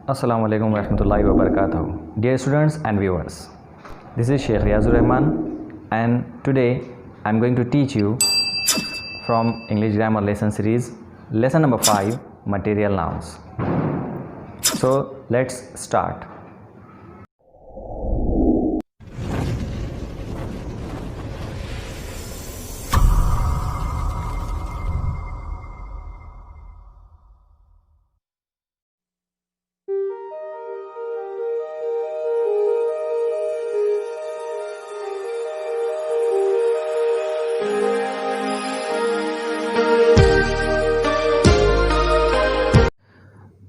Assalamu alaikum warahmatullahi wabarakatuh. Dear students and viewers, this is Sheikh Riazur Rahman and today I'm going to teach you from English Grammar Lesson Series lesson number 5, material nouns. So let's start.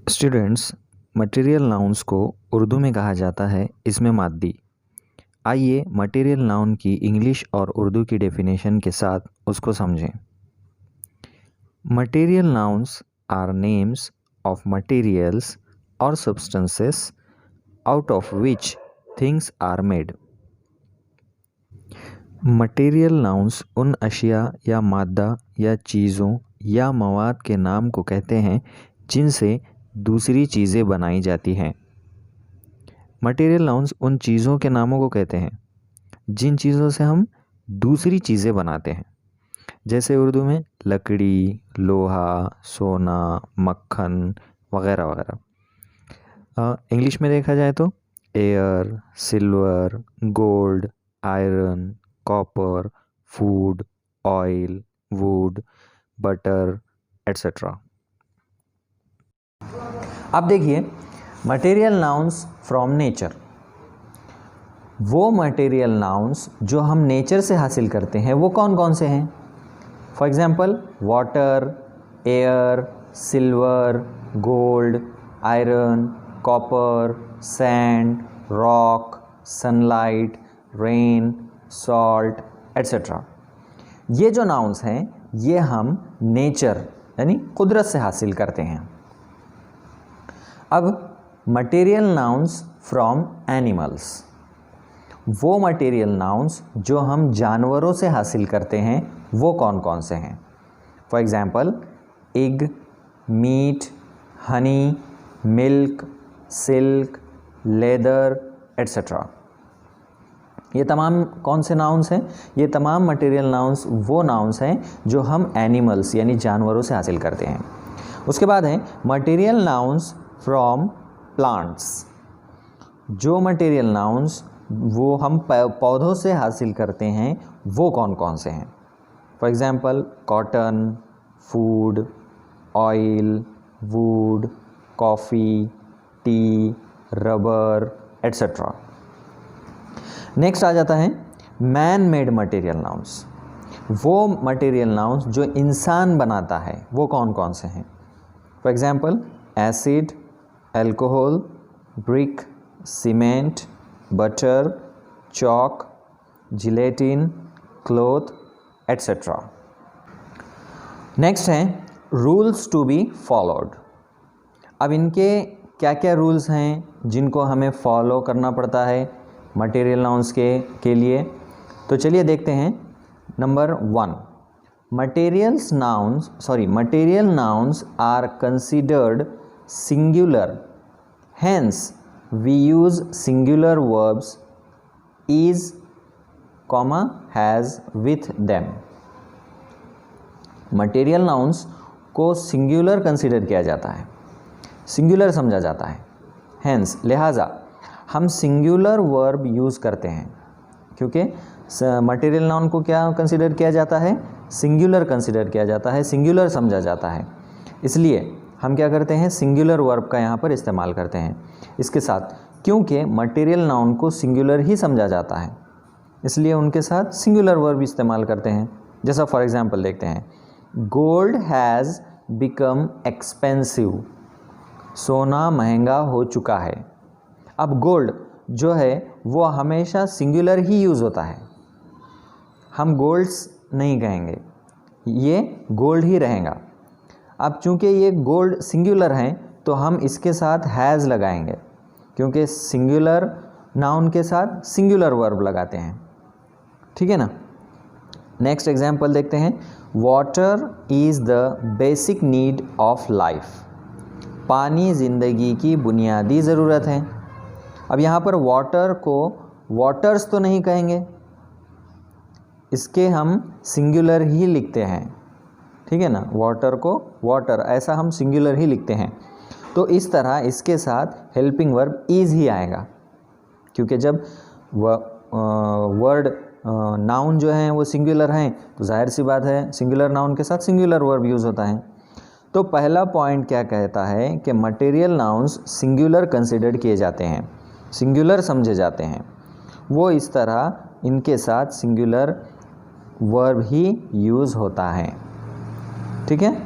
Students, material nouns को उर्दू में कहा जाता है इसमें मादी। आइए material noun की English और उर्दू की डेफिनेशन के साथ उसको समझें। Material nouns are names of materials और substances out of which things are made. Material nouns उन अशिया या मादा या चीज़ों या मवाद के नाम को कहते हैं जिनसे दूसरी चीज़ें बनाई जाती हैं। मटेरियल नाउन्स उन चीज़ों के नामों को कहते हैं जिन चीज़ों से हम दूसरी चीज़ें बनाते हैं, जैसे उर्दू में लकड़ी, लोहा, सोना, मक्खन वगैरह वगैरह। इंग्लिश में देखा जाए तो air, silver, gold, iron, copper, food, oil, would, butter etcetera. अब देखिए मटेरियल नाउन्स फ्रॉम नेचर, वो मटेरियल नाउन्स जो हम नेचर से हासिल करते हैं वो कौन कौन से हैं। For example water, air, silver, gold, iron, copper, sand, rock, sunlight, rain, salt etcetera. ये जो नाउन्स हैं ये हम नेचर यानी कुदरत से हासिल करते हैं। अब मटेरियल नाउन्स फ्रॉम एनिमल्स, वो मटेरियल नाउन्स जो हम जानवरों से हासिल करते हैं वो कौन कौन से हैं। For example egg, meat, honey, milk, silk, leather etcetera. ये तमाम कौन से नाउन्स हैं? ये तमाम मटेरियल नाउन्स वो नाउन्स हैं जो हम एनिमल्स यानी जानवरों से हासिल करते हैं। उसके बाद है मटेरियल नाउन्स फ्रॉम प्लांट्स, जो मटेरियल नाउन्स वो हम पौधों से हासिल करते हैं वो कौन कौन से हैं। For example cotton, food, oil, wood, coffee, tea, rubber etcetera. Next आ जाता है मैन मेड मटेरियल नाउन्स, वो मटेरियल नाउन्स जो इंसान बनाता है वो कौन कौन से हैं। For example acid, alcohol, brick, cement, butter, chalk, gelatin, cloth etcetera. Next हैं रूल्स टू बी फॉलोड। अब इनके क्या क्या रूल्स हैं जिनको हमें फॉलो करना पड़ता है मटेरियल नाउन्स के लिए, तो चलिए देखते हैं। Number 1, material nouns are considered singular, hence we use singular verbs is, has with them। Material nouns को सिंगुलर कंसिडर किया जाता है, सिंगुलर समझा जाता है, hence लिहाजा हम सिंगुलर वर्ब यूज़ करते हैं, क्योंकि मटेरियल नाउन को क्या कंसिडर किया जाता है? सिंगुलर कंसिडर किया जाता है, सिंगुलर समझा जाता है, इसलिए हम क्या करते हैं सिंगुलर वर्ब का यहाँ पर इस्तेमाल करते हैं इसके साथ, क्योंकि मटेरियल नाउन को सिंगुलर ही समझा जाता है इसलिए उनके साथ सिंगुलर वर्ब इस्तेमाल करते हैं। जैसा फॉर एग्जांपल देखते हैं, गोल्ड हैज़ बिकम एक्सपेंसिव, सोना महंगा हो चुका है। अब गोल्ड जो है वो हमेशा सिंगुलर ही यूज़ होता है, हम गोल्ड्स नहीं कहेंगे, ये गोल्ड ही रहेगा। अब चूंकि ये गोल्ड सिंगुलर हैं तो हम इसके साथ हैज़ लगाएंगे, क्योंकि सिंगुलर नाउन के साथ सिंगुलर वर्ब लगाते हैं, ठीक है ना। नेक्स्ट एग्जांपल देखते हैं, water is the basic need of life. पानी ज़िंदगी की बुनियादी ज़रूरत है। अब यहाँ पर वाटर को वाटर्स तो नहीं कहेंगे, इसके हम सिंगुलर ही लिखते हैं, ठीक है ना। वाटर को वाटर ऐसा हम सिंगुलर ही लिखते हैं। तो इस तरह इसके साथ हेल्पिंग वर्ब इज़ ही आएगा, क्योंकि जब वर्ड नाउन जो हैं वो सिंगुलर हैं तो जाहिर सी बात है सिंगुलर नाउन के साथ सिंगुलर वर्ब यूज़ होता है। तो पहला पॉइंट क्या कहता है कि मटेरियल नाउन्स सिंगुलर कंसिडर्ड किए जाते हैं, सिंगुलर समझे जाते हैं, वो इस तरह इनके साथ सिंगुलर वर्ब ही यूज़ होता है, ठीक है।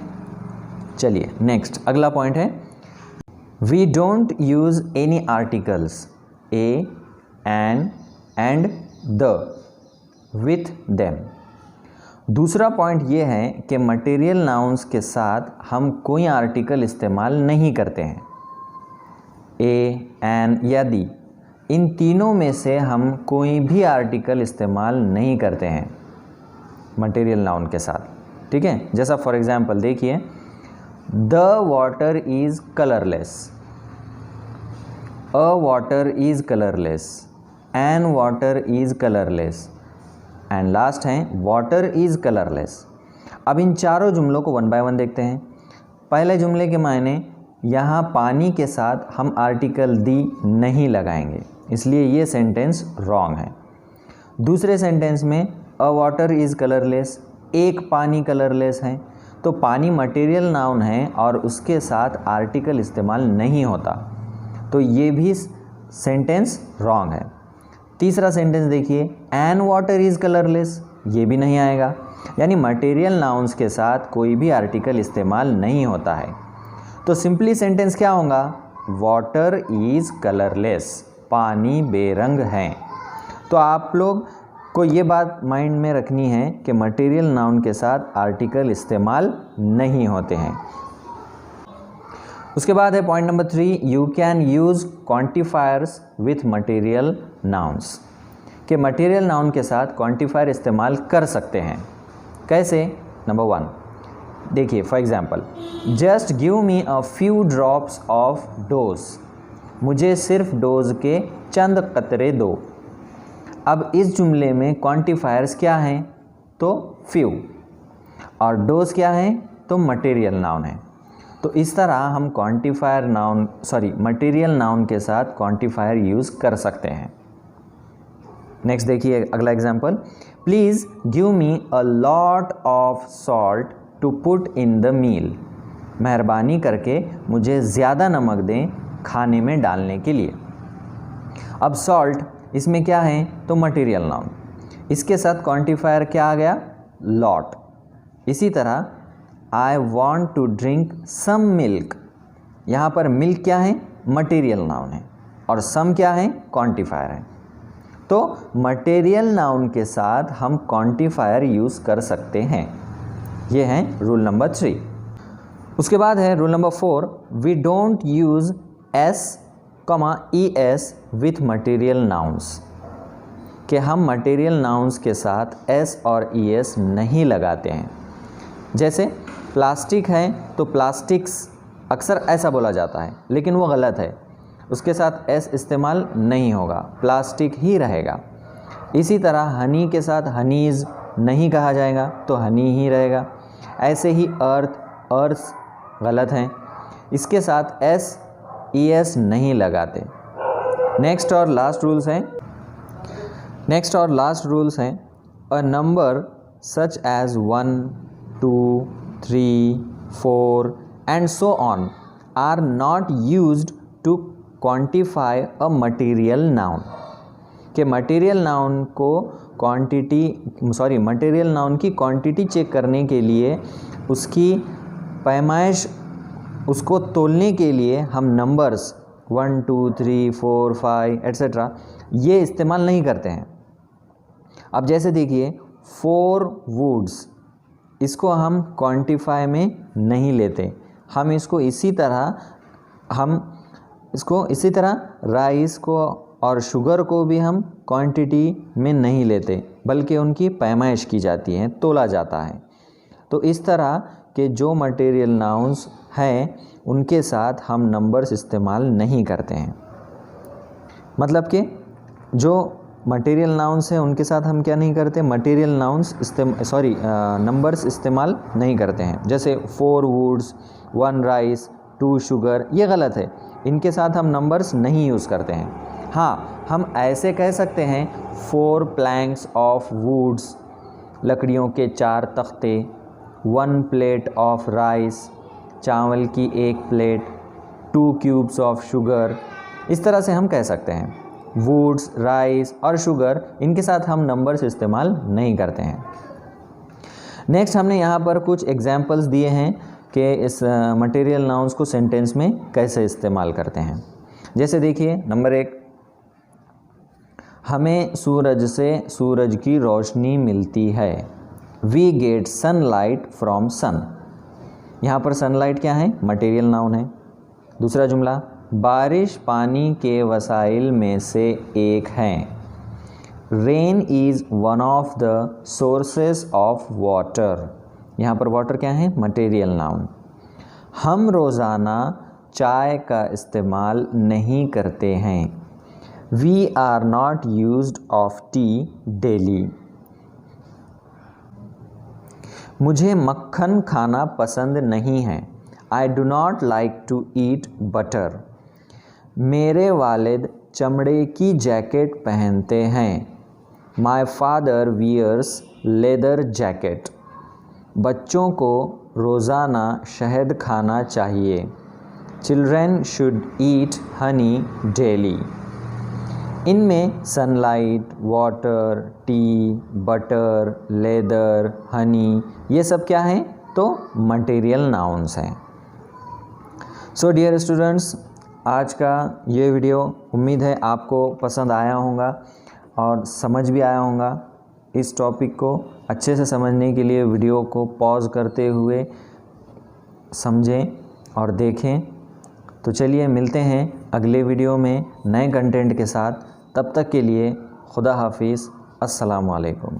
चलिए नेक्स्ट अगला पॉइंट है, we don't use any articles a, and the with them. दूसरा पॉइंट ये है कि मटेरियल नाउन्स के साथ हम कोई आर्टिकल इस्तेमाल नहीं करते हैं। ए, एन या दी, इन तीनों में से हम कोई भी आर्टिकल इस्तेमाल नहीं करते हैं मटेरियल नाउन के साथ, ठीक है। जैसा फॉर एग्जांपल देखिए, the water is colourless, a water is colourless, an water is colourless, and last है वाटर इज़ कलरलेस। अब इन चारों जुमलों को वन बाय वन देखते हैं। पहले जुमले के मायने, यहाँ पानी के साथ हम आर्टिकल दी नहीं लगाएंगे, इसलिए ये सेंटेंस रॉन्ग है। दूसरे सेंटेंस में अ वाटर इज़ कलरलेस, एक पानी कलरलेस है, तो पानी मटेरियल नाउन है और उसके साथ आर्टिकल इस्तेमाल नहीं होता, तो ये भी सेंटेंस रॉन्ग है। तीसरा सेंटेंस देखिए, एन वाटर इज़ कलरलेस, ये भी नहीं आएगा, यानी मटेरियल नाउन्स के साथ कोई भी आर्टिकल इस्तेमाल नहीं होता है। तो सिंपली सेंटेंस क्या होगा, वाटर इज़ कलरलेस, पानी बेरंग है। तो आप लोग को ये बात माइंड में रखनी है कि मटेरियल नाउन के साथ आर्टिकल इस्तेमाल नहीं होते हैं। उसके बाद है point number 3, you can use quantifiers with material nouns, कि मटेरियल नाउन के साथ क्वांटिफायर इस्तेमाल कर सकते हैं। कैसे? नंबर 1 देखिए, for example, just give me a few drops of dose, मुझे सिर्फ डोज के चंद कतरे दो। अब इस जुमले में क्वांटिफायर्स क्या हैं, तो फ्यू, और डोज क्या है, तो मटेरियल नाउन है। तो इस तरह हम क्वांटिफायर नाउन मटेरियल नाउन के साथ क्वांटिफायर यूज़ कर सकते हैं। नेक्स्ट देखिए अगला example, please give me a lot of salt to put in the meal, मेहरबानी करके मुझे ज़्यादा नमक दें खाने में डालने के लिए। अब सॉल्ट इसमें क्या है, तो मटेरियल नाउन, इसके साथ क्वांटिफायर क्या आ गया, लॉट। इसी तरह I want to drink some milk, यहाँ पर मिल्क क्या है, मटेरियल नाउन है, और सम क्या है, क्वांटिफायर है। तो मटेरियल नाउन के साथ हम क्वांटिफायर यूज़ कर सकते हैं। ये है रूल नंबर 3। उसके बाद है rule number 4, we don't use S, ES with material nouns, कि हम मटेरियल नाउन्स के साथ S और ES नहीं लगाते हैं। जैसे प्लास्टिक है तो प्लास्टिक्स अक्सर ऐसा बोला जाता है, लेकिन वो गलत है, उसके साथ S इस्तेमाल नहीं होगा, प्लास्टिक ही रहेगा। इसी तरह हनी के साथ हनीज़ नहीं कहा जाएगा, तो हनी ही रहेगा। ऐसे ही अर्थ गलत हैं, इसके साथ S ES नहीं लगाते। नेक्स्ट और लास्ट रूल्स हैं, a number such as 1, 2, 3, 4 and so on are not used to quantify a material noun, कि मटेरियल नाउन की क्वांटिटी चेक करने के लिए, उसकी पैमाइश, उसको तोलने के लिए हम नंबर्स 1, 2, 3, 4, 5 एट्सेट्रा ये इस्तेमाल नहीं करते हैं। अब जैसे देखिए 4 वुड्स, इसको हम क्वांटिफाई में नहीं लेते, हम इसको इसी तरह राइस को और शुगर को भी हम क्वांटिटी में नहीं लेते, बल्कि उनकी पैमाइश की जाती है, तोला जाता है। तो इस तरह के जो मटेरियल नाउन्स हैं उनके साथ हम नंबर्स इस्तेमाल नहीं करते हैं। मतलब कि जो मटेरियल नाउन्स हैं उनके साथ हम क्या नहीं करते, मटेरियल नाउन्स नंबर्स इस्तेमाल नहीं करते हैं। जैसे 4 वुड्स, 1 राइस, 2 शुगर, ये गलत है, इनके साथ हम नंबर्स नहीं यूज़ करते हैं। हाँ, हम ऐसे कह सकते हैं 4 प्लैंक्स ऑफ वुड्स, लकड़ियों के 4 तख्ते, 1 प्लेट ऑफ राइस, चावल की 1 प्लेट, 2 क्यूब्स ऑफ शुगर, इस तरह से हम कह सकते हैं। वुड्स, राइस और शुगर, इनके साथ हम नंबर्स इस्तेमाल नहीं करते हैं। नेक्स्ट हमने यहाँ पर कुछ एग्जाम्पल्स दिए हैं कि इस मटेरियल नाउन्स को सेंटेंस में कैसे इस्तेमाल करते हैं। जैसे देखिए, नंबर 1, हमें सूरज से सूरज की रोशनी मिलती है। We get sunlight from sun. यहाँ पर सनलाइट क्या है, मटेरियल नाउन है। दूसरा जुमला, बारिश पानी के वसाइल में से एक है। Rain is one of the sources of water. यहाँ पर वाटर क्या है, मटेरियल नाउन। हम रोज़ाना चाय का इस्तेमाल नहीं करते हैं। We are not used of tea daily. मुझे मक्खन खाना पसंद नहीं है। I do not like to eat butter. मेरे वालिद चमड़े की जैकेट पहनते हैं। My father wears leather jacket. बच्चों को रोज़ाना शहद खाना चाहिए। Children should eat honey daily. इनमें sunlight, water, tea, butter, leather, honey, ये सब क्या हैं, तो मटेरियल नाउन्स हैं। सो डियर स्टूडेंट्स, आज का ये वीडियो उम्मीद है आपको पसंद आया होगा और समझ भी आया होगा। इस टॉपिक को अच्छे से समझने के लिए वीडियो को पॉज करते हुए समझें और देखें। तो चलिए मिलते हैं अगले वीडियो में नए कंटेंट के साथ। तब तक के लिए खुदा हाफिज़, अस्सलामु अलैकुम।